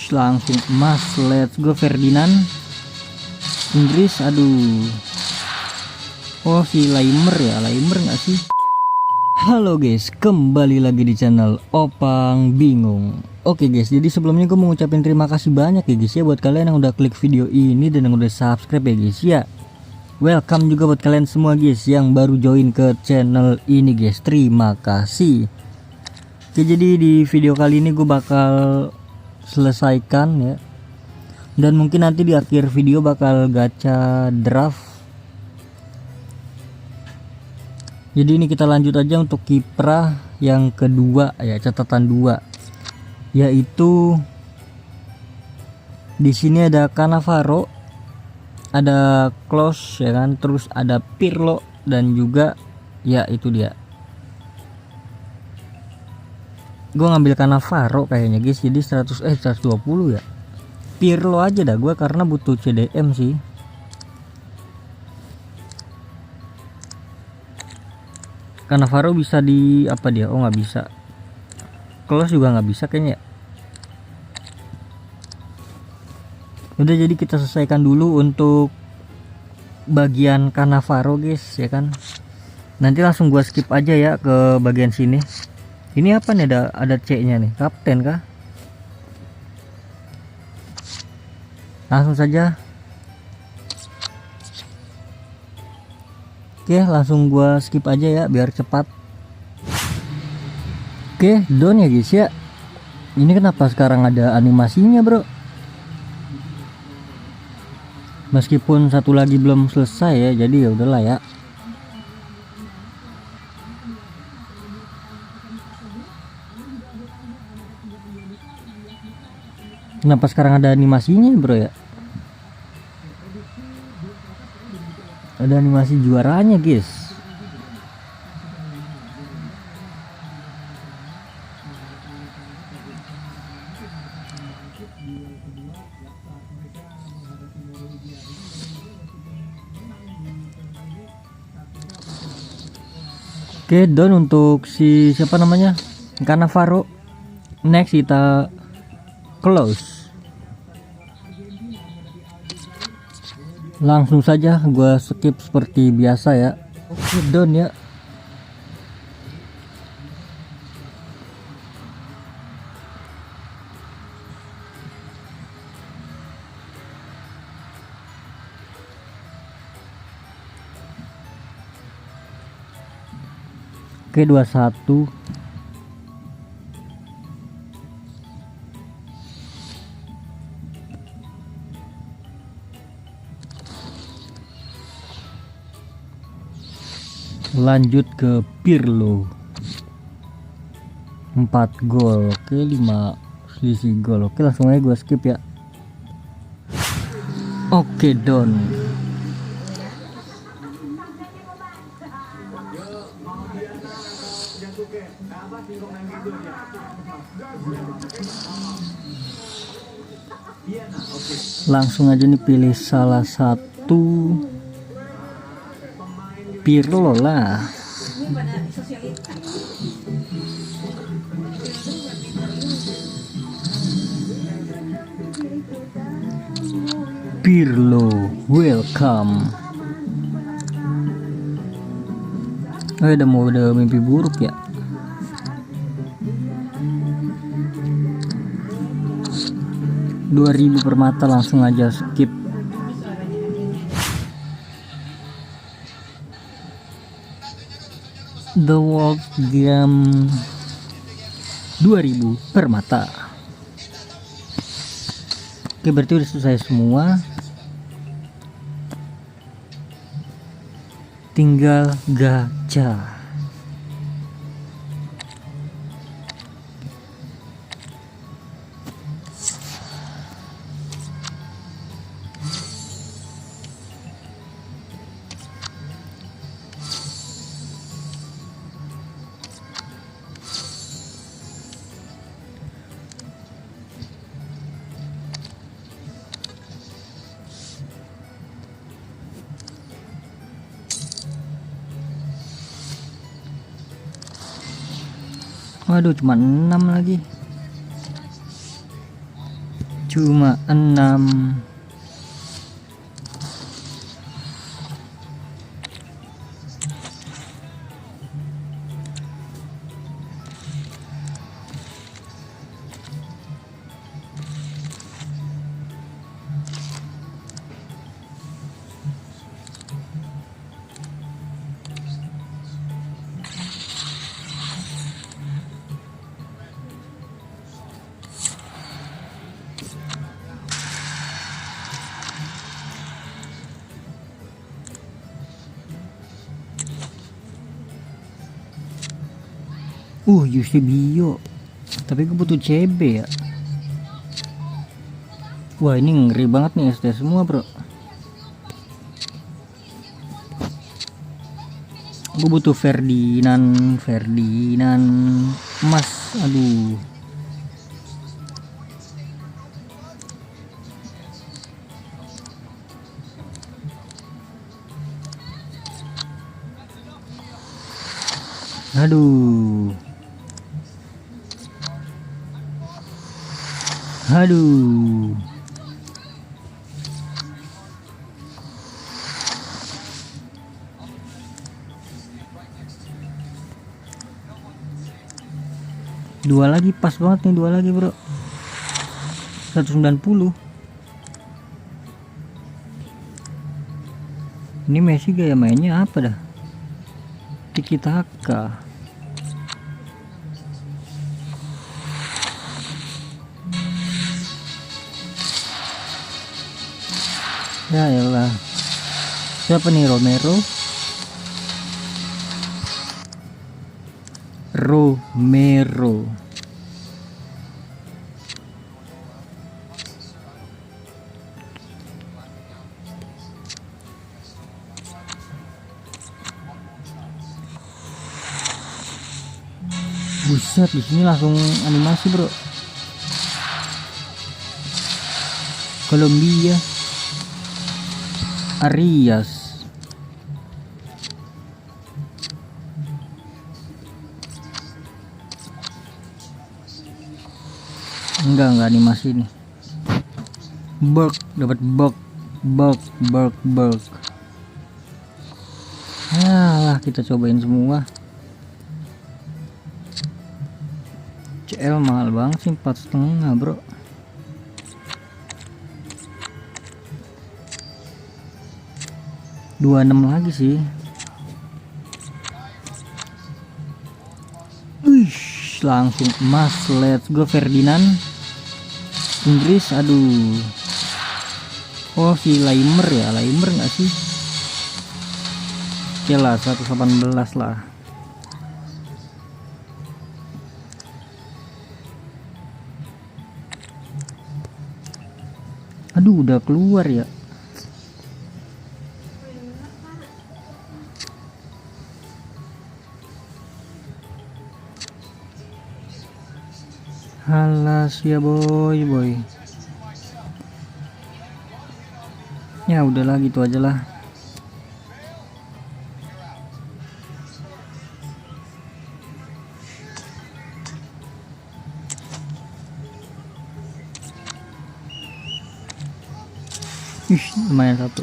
langsung emas. Let's go Ferdinand. Inggris, aduh. Oh si Laimer ya, Laimer nggak sih? Halo guys, kembali lagi di channel Opang Bingung. Oke guys, jadi sebelumnya gue mau ngucapin terima kasih banyak ya guys ya buat kalian yang udah klik video ini dan yang udah subscribe ya guys ya. Welcome juga buat kalian semua guys yang baru join ke channel ini guys. Terima kasih. Oke, jadi di video kali ini gue bakal selesaikan ya. Dan mungkin nanti di akhir video bakal gacha draft. Jadi ini kita lanjut aja untuk kiprah yang kedua ya, catatan 2. Yaitu di sini ada Cannavaro, ada Klose ya kan, terus ada Pirlo dan juga ya itu dia. Gue ngambil Cannavaro kayaknya guys, jadi 120 ya. Pirlo aja dah gue karena butuh CDM sih. Cannavaro bisa di apa dia? Oh nggak bisa. Klose juga nggak bisa kayaknya. Udah, jadi kita selesaikan dulu untuk bagian Cannavaro guys ya kan. Nanti langsung gua skip aja ya ke bagian sini. Ini apa nih, ada C-nya nih, kapten kah? Langsung saja. Oke, langsung gua skip aja ya biar cepat. Oke, down ya guys ya. Ini kenapa sekarang ada animasinya bro? Meskipun satu lagi belum selesai ya, jadi ya udahlah ya. Kenapa sekarang ada animasinya bro ya? Ada animasi juaranya guys. Oke, down untuk si siapa namanya, Cannavaro. Next kita Klose. Langsung saja gua skip seperti biasa ya. Oke, down ya. Oke, 21. Lanjut ke Pirlo. 4 gol. Oke, 5 selisih gol. Oke, langsung aja gue skip ya. Oke, down. Langsung aja nih pilih salah satu. Pirlo lah. Pirlo, welcome. Oh, udah mimpi buruk ya. $2.000 per mata, langsung aja skip. The World Game 2.000 per mata. Oke, berarti udah selesai semua. Tinggal gacha. Waduh, cuma 6 lagi. cuma 6. Eusebio, tapi gue butuh CB ya. Wah, ini ngeri banget nih ST semua bro. Gue butuh Ferdinand emas. Aduh, aduh, aduh. Dua lagi, pas banget nih, dua lagi bro. 190. Ini Messi gaya mainnya apa dah? Tiki taka. Ya elah. Siapa nih? Romero. Buset, di sini langsung animasi bro. Kolombia. Arias. Enggak animasi nih. Berg, dapat Berg. Alah, kita cobain semua. CL mahal banget sih, 4,5 bro. $26 lagi sih. Langsung emas. Let's go Ferdinand Inggris. Aduh, oh si Laimer ya, Laimer nggak sih? Oke lah, 118 lah. Aduh, udah keluar ya. Halas ya boy. Ya udahlah, gitu aja lah. Lumayan satu.